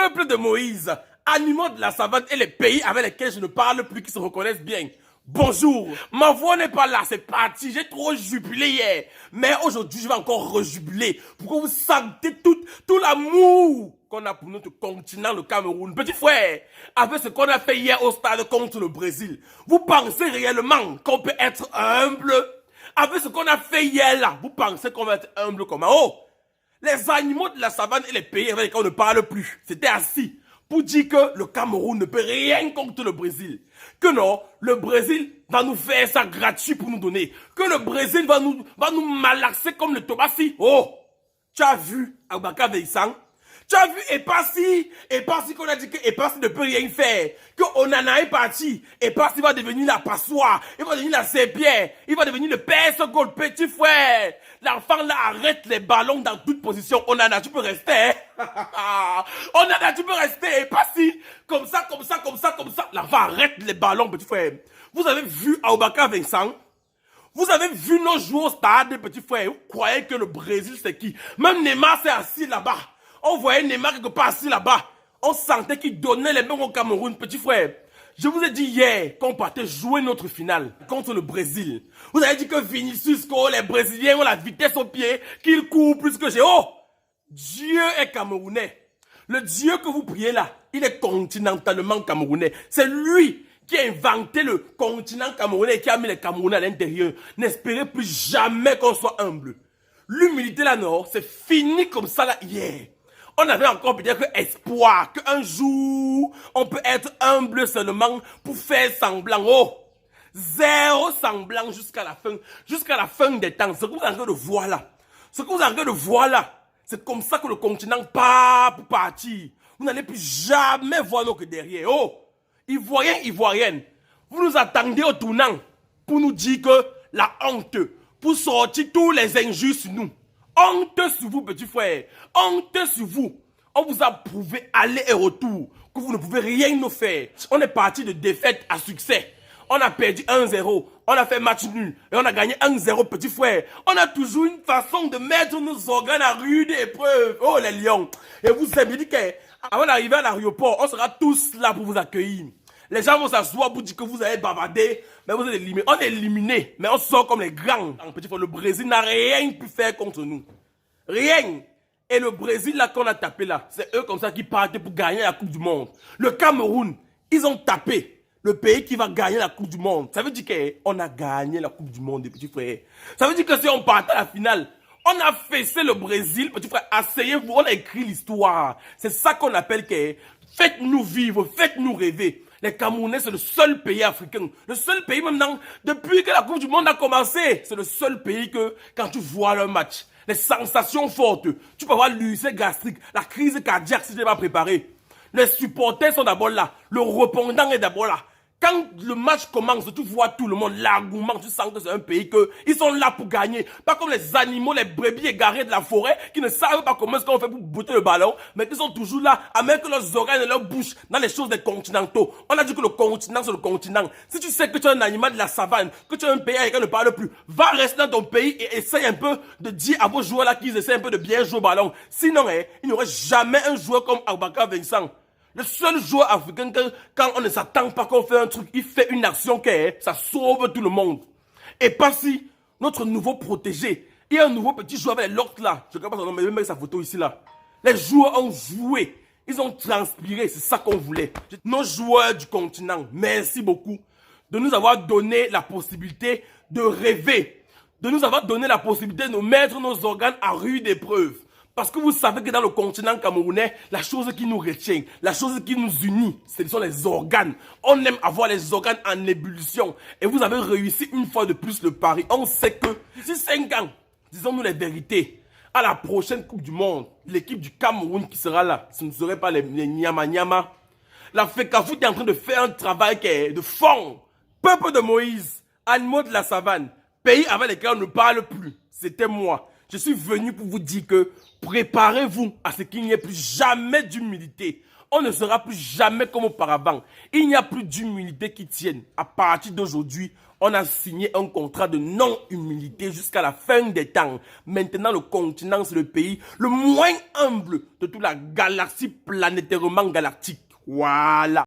Peuple de Moïse, animaux de la savane et les pays avec lesquels je ne parle plus qui se reconnaissent bien. Bonjour, ma voix n'est pas là, c'est parti, j'ai trop jubilé hier. Mais aujourd'hui, je vais encore rejubiler pour que vous sentez tout l'amour qu'on a pour notre continent, le Cameroun. Petit frère, avec ce qu'on a fait hier au stade contre le Brésil, vous pensez réellement qu'on peut être humble? Avec ce qu'on a fait hier là, vous pensez qu'on va être humble comment? Oh, les animaux de la savane et les pays avec lesquels on ne parle plus, c'était assis pour dire que le Cameroun ne peut rien contre le Brésil. Que non, le Brésil va nous faire ça gratuit pour nous donner. Que le Brésil va nous malaxer comme le Tomassi. Oh, tu as vu Aboubakar Veissang? Tu as vu Epassi qu'on a dit que Epassi ne peut rien faire. Que Onana est parti. Epassi va devenir la passoire. Il va devenir la serpillère. Il va devenir le père Gol, petit frère. L'enfant là arrête les ballons dans toute position. Onana, tu peux rester. Onana, tu peux rester. Epassi. Comme ça. L'enfant arrête les ballons, petit frère. Vous avez vu Aboubakar Veissang? Vous avez vu nos joueurs au stade, petit frère. Vous croyez que le Brésil c'est qui? Même Neymar s'est assis là-bas. On voyait Neymar quelque part assis là-bas. On sentait qu'il donnait les mains au Cameroun, petit frère. Je vous ai dit hier qu'on partait jouer notre finale contre le Brésil. Vous avez dit que Vinicius, les Brésiliens ont la vitesse au pied, qu'ils courent plus que j'ai. Oh! Dieu est camerounais. Le Dieu que vous priez là, il est continentalement camerounais. C'est lui qui a inventé le continent camerounais et qui a mis les Camerounais à l'intérieur. N'espérez plus jamais qu'on soit humble. L'humilité là, non, c'est fini comme ça là hier. On avait encore peut-être espoir qu'un jour, on peut être humble seulement pour faire semblant. Oh, zéro semblant jusqu'à la fin des temps. Ce que vous êtes en train de voir là, c'est comme ça que le continent part pour partir. Vous n'allez plus jamais voir l'autre derrière. Oh, Ivoirienne, vous nous attendez au tournant pour nous dire que la honte, pour sortir tous les injustes sur nous. Honte sur vous, petit frère. Honte sur vous. On vous a prouvé aller et retour que vous ne pouvez rien nous faire. On est parti de défaite à succès. On a perdu 1-0. On a fait match nul. Et on a gagné 1-0, petit frère. On a toujours une façon de mettre nos organes à rude épreuve. Oh, les lions. Et vous avez dit qu'avant d'arriver à l'aéroport, on sera tous là pour vous accueillir. Les gens vont s'asseoir pour dire que vous avez bavardé, mais vous êtes éliminé. On est éliminé, mais on sort comme les grands. Petit frère, le Brésil n'a rien pu faire contre nous. Rien. Et le Brésil, là, qu'on a tapé là, c'est eux comme ça qui partent pour gagner la Coupe du Monde. Le Cameroun, ils ont tapé le pays qui va gagner la Coupe du Monde. Ça veut dire qu'on a gagné la Coupe du Monde, les petits frères. Ça veut dire que si on partait à la finale, on a fessé le Brésil, petit frère, asseyez-vous, on a écrit l'histoire. C'est ça qu'on appelle que faites-nous vivre, faites-nous rêver. Les Camerounais, c'est le seul pays africain. Le seul pays maintenant, depuis que la Coupe du Monde a commencé, c'est le seul pays que, quand tu vois leur match, les sensations fortes, tu peux avoir l'ulcère gastrique, la crise cardiaque si tu n'es pas préparé. Les supporters sont d'abord là. Le répondant est d'abord là. Quand le match commence, tu vois tout le monde, l'argument, tu sens que c'est un pays que ils sont là pour gagner. Pas comme les animaux, les brebis égarés de la forêt qui ne savent pas comment est-ce qu'on fait pour botter le ballon, mais qui sont toujours là à mettre leurs oreilles et leur bouche dans les choses des continentaux. On a dit que le continent, c'est le continent. Si tu sais que tu es un animal de la savane, que tu es un pays avec qui on ne parle plus, va rester dans ton pays et essaye un peu de dire à vos joueurs là qu'ils essaient un peu de bien jouer au ballon. Sinon, il n'y aurait jamais un joueur comme Aboubakar Veissang. Le seul joueur africain, quand on ne s'attend pas qu'on fait un truc, il fait une action ça sauve tout le monde. Et pas si notre nouveau protégé, il y a un nouveau petit joueur avec l'autre là, je ne sais pas son nom, mais je vais mettre sa photo ici là. Les joueurs ont joué, ils ont transpiré, c'est ça qu'on voulait. Nos joueurs du continent, merci beaucoup de nous avoir donné la possibilité de rêver, de nous avoir donné la possibilité de mettre nos organes à rude épreuve. Parce que vous savez que dans le continent camerounais, la chose qui nous retient, la chose qui nous unit, ce sont les organes. On aime avoir les organes en ébullition. Et vous avez réussi une fois de plus le pari. On sait que d'ici 5 ans, disons-nous les vérités, à la prochaine Coupe du Monde, l'équipe du Cameroun qui sera là, ce ne serait pas les Nyama. La FECAFOOT est en train de faire un travail qui est de fond. Peuple de Moïse, animaux de la savane, pays avec lesquels on ne parle plus. C'était moi. Je suis venu pour vous dire que préparez-vous à ce qu'il n'y ait plus jamais d'humilité. On ne sera plus jamais comme auparavant. Il n'y a plus d'humilité qui tienne. À partir d'aujourd'hui, On a signé un contrat de non-humilité jusqu'à la fin des temps. Maintenant, le continent, c'est le pays le moins humble de toute la galaxie planétairement galactique. Voilà.